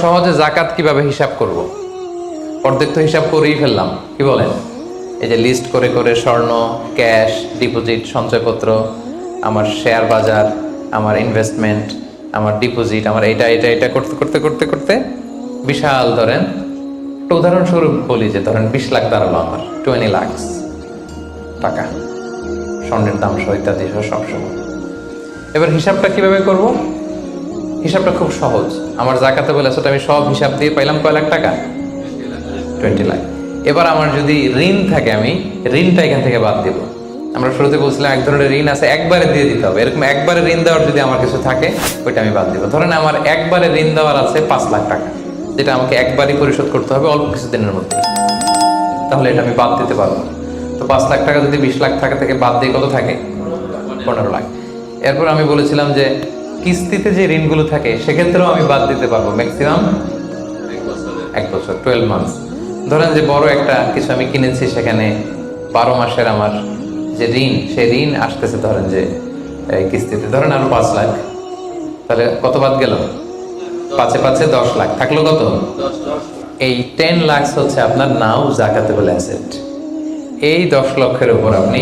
সহজে জাকাত কিভাবে হিসাব করব? অর্ধেক তো হিসাব করেই ফেললাম, কি বলেন? এই যে লিস্ট করে করে স্বর্ণ, ক্যাশ, ডিপোজিট, সঞ্চয়পত্র, আমার শেয়ার বাজার, আমার ইনভেস্টমেন্ট, আমার ডিপোজিট, আমার এটা এটা এটা করতে করতে করতে করতে বিশাল, ধরেন একটা উদাহরণস্বরূপ বলি যে ধরেন 20 লাখ দাঁড়ালো আমার, 20 লাখ টাকা, স্বর্ণের দাম সহ ইত্যাদি সহ সবসময়। এবার হিসাবটা কিভাবে করব? হিসাবটা খুব সহজ। আমার জাকাতে বলে আসলে আমি সব হিসাব দিয়ে পাইলাম কয় লাখ টাকা? 20 লাখ। এবার আমার যদি ঋণ থাকে, আমি ঋণটা এখান থেকে বাদ দেব। আমরা শুরুতে বলছিলাম এক ধরনের ঋণ আছে একবারে দিয়ে দিতে হবে, এরকম একবারে ঋণ দেওয়ার যদি আমার কিছু থাকে ওইটা আমি বাদ দেবো। ধরেন আমার একবারে ঋণ দেওয়ার আছে 5 লাখ টাকা, যেটা আমাকে একবারই পরিশোধ করতে হবে অল্প কিছুদিনের মধ্যে, তাহলে এটা আমি বাদ দিতে পারবো। তো 5 লাখ টাকা যদি 20 লাখ টাকা থেকে বাদ দিয়ে কত থাকে? 15 লাখ। এরপর আমি বলেছিলাম যে কিস্তিতে যে ঋণগুলো থাকে সেক্ষেত্রেও আমি বাদ দিতে পারবো ম্যাক্সিমাম 1 বছর, 12 মান্থস। ধরেন যে বড় একটা কিছু আমি কিনেছি, সেখানে 12 মাসের আমার যে ঋণ, সেই ঋণ আসতেছে ধরেন যে কিস্তিতে, ধরেন আরো 5 লাখ, তাহলে কত বাদ গেল? 5 এ 5 10 লাখ, থাকলো কত? এই 10 লাখ হচ্ছে আপনার নাও জাকাতেবল অ্যাসেট। এই 10 লক্ষের উপর আপনি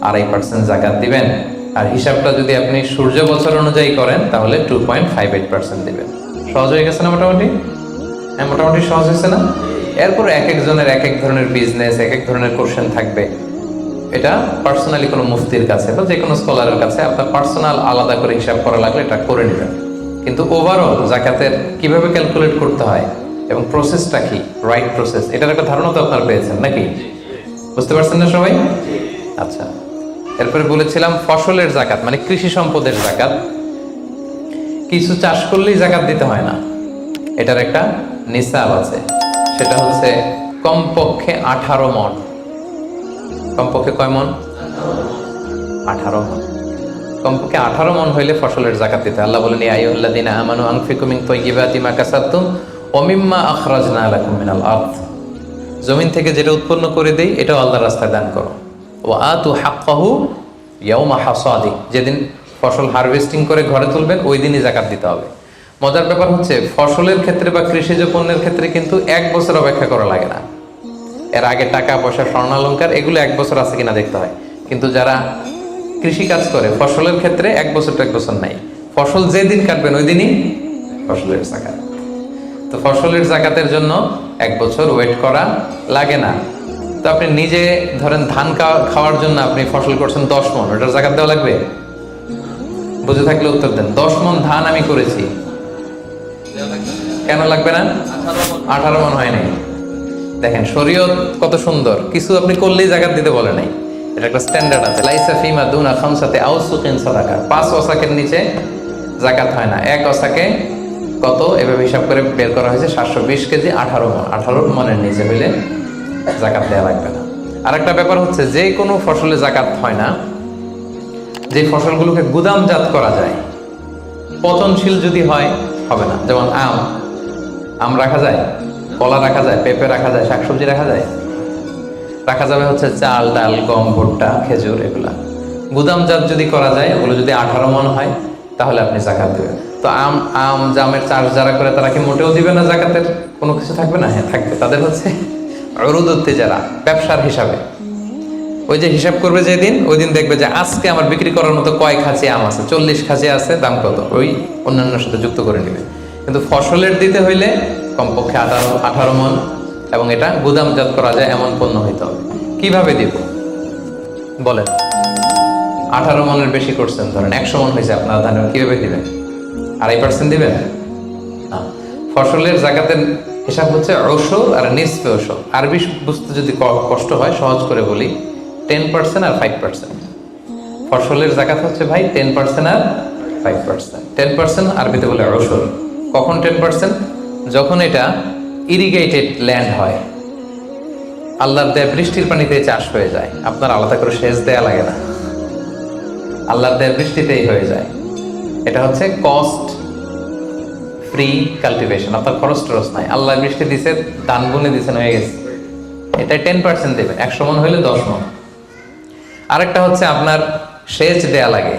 2.5% জাকাত দিবেন। আর হিসাবটা যদি আপনি সূর্য বছর অনুযায়ী করেন তাহলে 2.58% দিবেন। সহজ হয়ে গেছে না মোটামুটি? হ্যাঁ, মোটামুটি সহজ হয়েছে না? এরপর এক একজনের এক এক ধরনের বিজনেস, এক এক ধরনের কোশ্চেন থাকবে। এটা পার্সোনালি কোনো মুফতির কাছে বা যে কোনো স্কলারের কাছে আপনার পার্সোনাল আলাদা করে হিসাব করা লাগলে এটা করে নেবেন। কিন্তু ওভারঅল জাকাতের কিভাবে ক্যালকুলেট করতে হয় এবং প্রসেসটা কি, রাইট প্রসেস, এটার একটা ধারণা তো আপনারা পেয়েছেন নাকি? বুঝতে পারছেন না সবাই? আচ্ছা, এরপরে বলেছিলাম ফসলের জাকাত, মানে কৃষি সম্পদের জাকাত। কিছু চাষ করলেই জাকাত দিতে হয় না, এটার একটা নিসাব আছে। সেটা হচ্ছে কমপক্ষে 18 মণ। কমপক্ষে কয় মণ? 18 মণ। কমপক্ষে 18 মণ হইলে ফসলের জাকাত দিতে। আল্লাহ বলেন, ইয়া আইয়ুহাল্লাযীনা আমানু আনফিকু মিন তাইয়্যিবাতি মা কাসাবতুম ওয়া মিম্মা আখরাজনা লাকুম মিনাল আরদ। জমিন থেকে যেটা উৎপন্ন করে দেই এটাও আল্লাহর রাস্তায় দান করো। ওয়া আতু হাক্কাহু ইয়াওমা হাসাদি, যেদিন ফসল হারভেস্টিং করে ঘরে তুলবেন ওই দিনই জাকাত দিতে হবে। মজার ব্যাপার হচ্ছে ফসলের ক্ষেত্রে বা কৃষিজ পণ্যের ক্ষেত্রে কিন্তু 1 বছর অপেক্ষা করা লাগে না। এর আগে টাকা পয়সা, স্বর্ণালংকার এগুলো 1 বছর আছে কিনা দেখতে হয়। কিন্তু যারা কৃষি কাজ করে ফসলের ক্ষেত্রে 1 বছর তো 1 বছর নাই, ফসল যেদিন কাটবেন ওই দিনই ফসলের জাকাত। তো ফসলের জাকাতের জন্য 1 বছর ওয়েট করা লাগে না। তো আপনি নিজে ধরেন ধান খাওয়ার জন্য আপনি ফসল করছেন 10 মণ, ওটার জাকাত দেওয়া লাগবে? বুঝে থাকলে উত্তর দেন। 10 মণ ধান আমি করেছি, কেন লাগবে না? 18 মণ হয় নাই। দেখেন শরীয়ত কত সুন্দর, কিছু আপনি করলেই জাকাত দিতে বলে নাই। এটা একটা স্ট্যান্ডার্ড আছে, লাইসা ফিমা দুনা খামসাতে আউসুকিন সাদাকা। 5 ওয়াসাকের নিচে জাকাত হয় না। 1 ওয়াসাকে কত এভাবে হিসাব করে বের করা হয়েছে 720 কেজি, 18 মণ। 18 মণের নিচে হইলে জাকাত দেওয়া লাগবে না। আর একটা ব্যাপার হচ্ছে যে কোনো ফসলে জাকাত হয় না যে ফসলগুলোকে গুদামজাত করা যায়। পচনশীল যদি হয় হবে না। যেমন আম রাখা যায়, কলা রাখা যায়, পেঁপে রাখা যায়, শাকসবজি রাখা যায়। রাখা যাবে হচ্ছে চাল, ডাল, গম, ভুট্টা, খেজুর, এগুলা গুদামজাত যদি করা যায়, ওগুলো যদি 18 মণ হয় তাহলে আপনি জাকাত দেবেন। তো জামের চাষ যারা করে তারা কি মোটেও দিবে না জাকাতের কোনো কিছু থাকবে না? হ্যাঁ থাকবে। তাদের হচ্ছে উরুদুত যারা ব্যবসার হিসাবে ওই যে হিসাব করবে যেদিন, ওই দিন দেখবে যে আজকে আমার বিক্রি করার মতো কয় খাঁচি আম আছে, 40 খাঁচি আছে, দাম কত, ওই অন্যান্যের সাথে যুক্ত করে নেবে। কিন্তু ফসলের দিতে হইলে কমপক্ষে 18 মণ এবং এটা গুদামজাত করা যায় এমন পণ্য হইতে হবে। কিভাবে দিব বলেন? 18 মণের বেশি করছেন, ধরেন 100 মণ হয়েছে আপনার ধানের, কিভাবে দিবেন? 2.5% দিবেন না। ফসলের জাকাতের হিসাব হচ্ছে ওশর আর নিসফে ওশর। আরবি বুঝতে যদি কষ্ট হয় সহজ করে বলি, 10% আর 5%। ফসলের জাকাত হচ্ছে ভাই 10% আর 5%। 10% আরবিতে বলে ওশর। কখন 10%? যখন এটা ইরিগেটেড ল্যান্ড হয়, আল্লাহর দেয়া বৃষ্টির পানিতে চাষ হয়ে যায়, আপনার আলাদা করে সেচ দেয়া লাগে না, আল্লাহর দেয়া বৃষ্টিতেই হয়ে যায়। এটা হচ্ছে কস্ট ফ্রি কাল্টিভেশন, আপনার খরচ টরচ নাই, আল্লাহ বৃষ্টি দিছে, ধান বুনে দিছেন, হয়ে গেছে। এটা 10% দেবেন। 100 মণ হইলে 10 মণ। আরেকটা হচ্ছে আপনার সেচ দেয়া লাগে,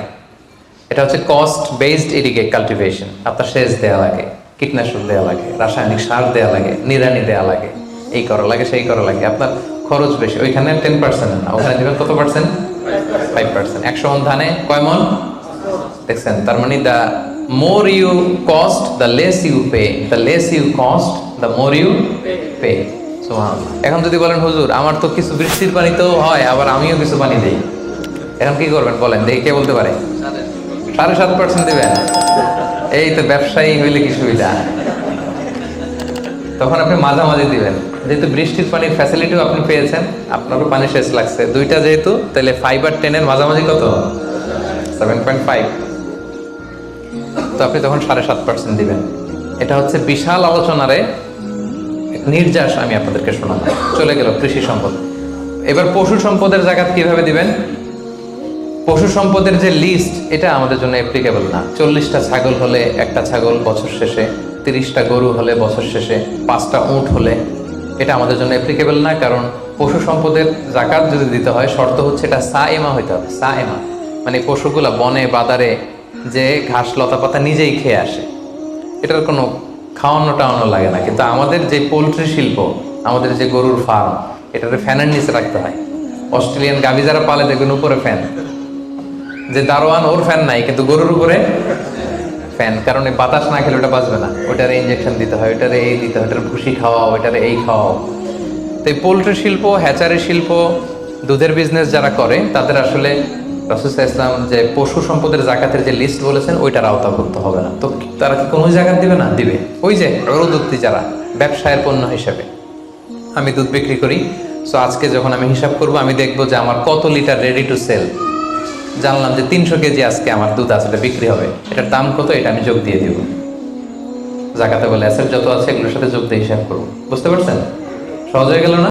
এটা হচ্ছে কস্ট বেসড ইরিগেট কাল্টিভেশন, আপনার সেচ দেয়া লাগে। কীটনাশক দেওয়া লাগে, রাসায়নিক সার দেওয়া লাগে, নিড়ানি দেওয়া লাগে, এই করা লাগে সেই করা লাগে, আপনার খরচ বেশি। ওইখানে 10% না, ওখানে দেবেন কত পার্সেন্ট? 5%। 100 মণ ধানে কয় মণ? দেখছেন, তার মানে the more you cost the less you pay, the less you cost the more you pay. এখন যদি বলেন হুজুর আমার তো কিছু বৃষ্টির পানি তো হয়, আবার আমিও কিছু পানি দিই, এখন কি করবেন বলেন দেখি, কে বলতে পারে? 7.5% দিবেন? এই তো ব্যবসায়ী হইলে কি সুবিধা। তখন আপনি মাঝামাঝি দিবেন, যেহেতু বৃষ্টির পানির ফ্যাসিলিটিও আপনি পেয়েছেন, আপনারও পানি শেষ লাগছে, দুইটা যেহেতু, তাহলে 5 আর 10 এর মাঝামাঝি কত? 7.5। তো আপনি তখন 7.5% দিবেন। এটা হচ্ছে বিশাল আলোচনারে নির্যাস আমি আপনাদেরকে শোনাবো। চলে গেল কৃষি সম্পদ। এবার পশু সম্পদের জাকাত কিভাবে দিবেন? পশু সম্পদের যে লিস্ট, এটা আমাদের জন্য অ্যাপ্লিকেবল না। 40টা ছাগল হলে একটা ছাগল বছর শেষে, 30টা গরু হলে বছর শেষে, 5টা উট হলে, এটা আমাদের জন্য অ্যাপ্লিকেবল না। কারণ পশু সম্পদের জাকাত যদি দিতে হয়, শর্ত হচ্ছে এটা সায়েমা হইতে হবে। সায়েমা মানে পশুগুলা বনে বাদারে যে ঘাস লতা পাতা নিজেই খেয়ে আসে, এটার কোনো খাওয়ানো টাওয়ানো লাগে না। কিন্তু আমাদের যে পোলট্রি শিল্প, আমাদের যে গরুর ফার্ম, এটাতে ফ্যানের নিচে রাখতে হয়। অস্ট্রেলিয়ান গাভী যারা পালে দেখবেন উপরে ফ্যান, যে দারোয়ান ওর ফ্যান নাই কিন্তু গরুর উপরে ফ্যান, কারণ এই বাতাস না খেলে ওটা বাঁচবে না। ওটারে ইঞ্জেকশন দিতে হয়, ওটারে এই দিতে হয়, ওটার ভুসি খাওয়াও, ওটারে এই খাওয়াও। তো এই পোলট্রি শিল্প, হ্যাচারি শিল্প, দুধের বিজনেস যারা করে, তাদের আসলে রাসূল সাল্লাল্লাহু আলাইহি ওয়াসাল্লাম যে পশু সম্পদের জাকাতের যে লিস্ট বলেছেন, ওইটার আওতাভুক্ত হবে না। তো তারা কি কোনো জাকাত দিবে না? দিবে। ওই যে উরুদুত্তি যারা ব্যবসায়ের পণ্য হিসেবে, আমি দুধ বিক্রি করি, সো আজকে যখন আমি হিসাব করব, আমি দেখবো যে আমার কত লিটার রেডি টু সেল, জানলাম যে 300 কেজি আজকে আমার দুধ আসলে বিক্রি হবে, এটার দাম কত, এটা আমি যোগ দিয়ে দিব। জাকাতে বলে অ্যাসেট যত আছে এগুলোর সাথে যোগ দিয়ে হিসাব করবো। বুঝতে পারছেন? সহজ হয়ে গেল না?